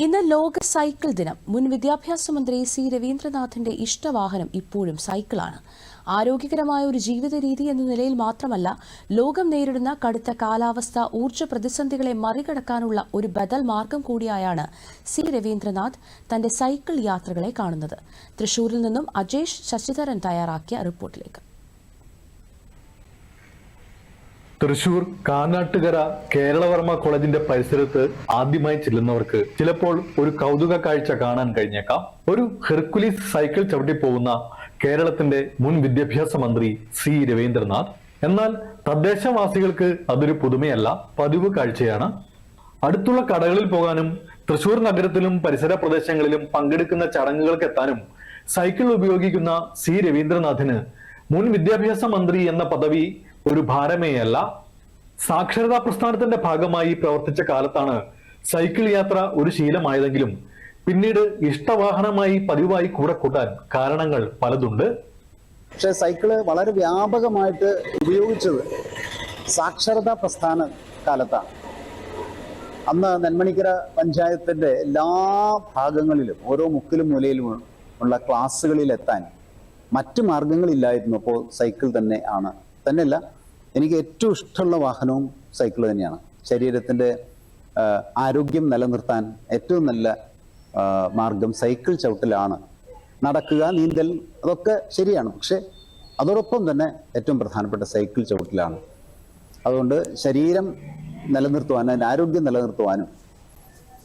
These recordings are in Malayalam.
ഇന്ന് ലോക സൈക്കിൾ ദിനം. മുൻ വിദ്യാഭ്യാസ മന്ത്രി സി രവീന്ദ്രനാഥിന്റെ ഇഷ്ടവാഹനം ഇപ്പോഴും സൈക്കിളാണ്. ആരോഗ്യകരമായ ഒരു ജീവിത രീതി എന്ന നിലയിൽ മാത്രമല്ല, ലോകം നേരിടുന്ന കടുത്ത കാലാവസ്ഥ, ഊർജ്ജ പ്രതിസന്ധികളെ മറികടക്കാനുള്ള ഒരു ബദൽ മാർഗം കൂടിയായാണ് സി രവീന്ദ്രനാഥ് തന്റെ സൈക്കിൾ യാത്രകളെ കാണുന്നത്. തൃശൂരിൽ നിന്നും അജേഷ് ശശിധരൻ തയ്യാറാക്കിയ റിപ്പോർട്ടിലേക്ക്. തൃശൂർ കാനാട്ടുകര കേരളവർമ്മ കോളേജിന്റെ പരിസരത്ത് ആദ്യമായി ചെല്ലുന്നവർക്ക് ചിലപ്പോൾ ഒരു കൗതുക കാഴ്ച കാണാൻ കഴിഞ്ഞേക്കാം. ഒരു ഹെർക്കുലീസ് സൈക്കിൾ ചവിട്ടി പോകുന്ന കേരളത്തിന്റെ മുൻ വിദ്യാഭ്യാസ മന്ത്രി സി രവീന്ദ്രനാഥ്. എന്നാൽ തദ്ദേശവാസികൾക്ക് അതൊരു പുതുമയല്ല, പതിവ് കാഴ്ചയാണ്. അടുത്തുള്ള കടകളിൽ പോകാനും തൃശൂർ നഗരത്തിലും പരിസര പ്രദേശങ്ങളിലും പങ്കെടുക്കുന്ന ചടങ്ങുകൾക്ക് എത്താനും സൈക്കിൾ ഉപയോഗിക്കുന്ന സി രവീന്ദ്രനാഥിന് മുൻ വിദ്യാഭ്യാസ മന്ത്രി എന്ന പദവി ഒരു ഭാരമേയല്ല. സാക്ഷരതാ പ്രസ്ഥാനത്തിന്റെ ഭാഗമായി പ്രവർത്തിച്ച കാലത്താണ് സൈക്കിൾ യാത്ര ഒരു ശീലമായതെങ്കിലും പിന്നീട് ഇഷ്ടവാഹനമായി പതിവായി കൂടെ കൂട്ടാൻ കാരണങ്ങൾ പലതുണ്ട്. പക്ഷെ സൈക്കിള് വളരെ വ്യാപകമായിട്ട് ഉപയോഗിച്ചത് സാക്ഷരതാ പ്രസ്ഥാന കാലത്താണ്. അന്ന് നെന്മണിക്കര പഞ്ചായത്തിന്റെ എല്ലാ ഭാഗങ്ങളിലും ഓരോ മുക്കിലും മൂലയിലും ഉള്ള ക്ലാസ്സുകളിലെത്താൻ മറ്റു മാർഗങ്ങളില്ലായിരുന്നു. അപ്പോൾ സൈക്കിൾ തന്നെയല്ല, എനിക്ക് ഏറ്റവും ഇഷ്ടമുള്ള വാഹനവും സൈക്കിൾ തന്നെയാണ്. ശരീരത്തിൻ്റെ ആരോഗ്യം നിലനിർത്താൻ ഏറ്റവും നല്ല മാർഗം സൈക്കിൾ ചവിട്ടലാണ്. നടക്കുക, നീന്തൽ, അതൊക്കെ ശരിയാണ്, പക്ഷെ അതോടൊപ്പം തന്നെ ഏറ്റവും പ്രധാനപ്പെട്ട സൈക്കിൾ ചവിട്ടലാണ്. അതുകൊണ്ട് ശരീരം നിലനിർത്തുവാനും അതിൻ്റെ ആരോഗ്യം നിലനിർത്തുവാനും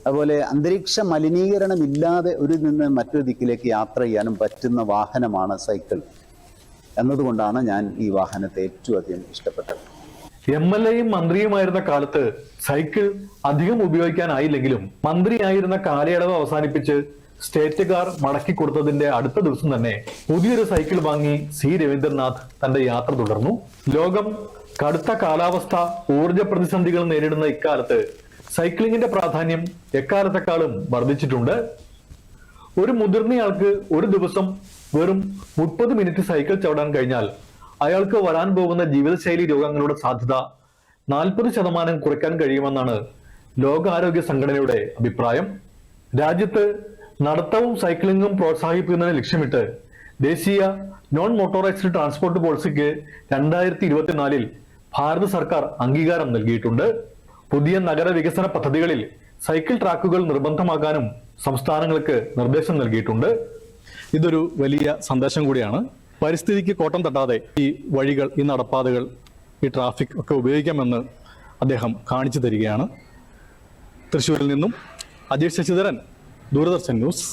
അതുപോലെ അന്തരീക്ഷ മലിനീകരണമില്ലാതെ ഒരു നിന്ന് മറ്റൊരു ദിക്കിലേക്ക് യാത്ര ചെയ്യാനും പറ്റുന്ന വാഹനമാണ് സൈക്കിൾ എന്നതുകൊണ്ടാണ് ഞാൻ ഈ വാഹനത്തെ ഏറ്റവും അധികം ഇഷ്ടപ്പെട്ടത്. MLA-യും മന്ത്രിയുമായിരുന്ന കാലത്ത് സൈക്കിൾ അധികം ഉപയോഗിക്കാനായില്ലെങ്കിലും മന്ത്രിയായിരുന്ന കാലയളവ് അവസാനിപ്പിച്ച് സ്റ്റേറ്റ് കാർ മടക്കി കൊടുത്തതിന്റെ അടുത്ത ദിവസം തന്നെ പുതിയൊരു സൈക്കിൾ വാങ്ങി സി രവീന്ദ്രനാഥ് തന്റെ യാത്ര തുടർന്നു. ലോകം കടുത്ത കാലാവസ്ഥ, ഊർജ പ്രതിസന്ധികൾ നേരിടുന്ന ഇക്കാലത്ത് സൈക്ലിങ്ങിന്റെ പ്രാധാന്യം എക്കാലത്തെക്കാളും വർദ്ധിച്ചിട്ടുണ്ട്. ഒരു മുതിർന്നയാൾക്ക് ഒരു ദിവസം വെറും 30 മിനിറ്റ് സൈക്കിൾ ചവിടാൻ കഴിഞ്ഞാൽ അയാൾക്ക് വരാൻ പോകുന്ന ജീവിതശൈലി രോഗങ്ങളുടെ സാധ്യത 40% കുറയ്ക്കാൻ കഴിയുമെന്നാണ് ലോകാരോഗ്യ സംഘടനയുടെ അഭിപ്രായം. രാജ്യത്ത് നടത്തവും സൈക്ലിങ്ങും പ്രോത്സാഹിപ്പിക്കുന്നതിന് ലക്ഷ്യമിട്ട് ദേശീയ നോൺ മോട്ടോറൈസ്ഡ് ട്രാൻസ്പോർട്ട് പോളിസിക്ക് 2024 ഭാരത സർക്കാർ അംഗീകാരം നൽകിയിട്ടുണ്ട്. പുതിയ നഗരവികസന പദ്ധതികളിൽ സൈക്കിൾ ട്രാക്കുകൾ നിർബന്ധമാക്കാനും സംസ്ഥാനങ്ങൾക്ക് നിർദ്ദേശം നൽകിയിട്ടുണ്ട്. ഇതൊരു വലിയ സന്ദേശം കൂടിയാണ്. പരിസ്ഥിതിക്ക് കോട്ടം തട്ടാതെ ഈ വഴികൾ, ഈ നടപ്പാതകൾ, ഈ ട്രാഫിക് ഒക്കെ ഉപയോഗിക്കാമെന്ന് അദ്ദേഹം കാണിച്ചു തരികയാണ്. തൃശ്ശൂരിൽ നിന്നും അജേഷ് ശശിധരൻ, ദൂരദർശൻ ന്യൂസ്.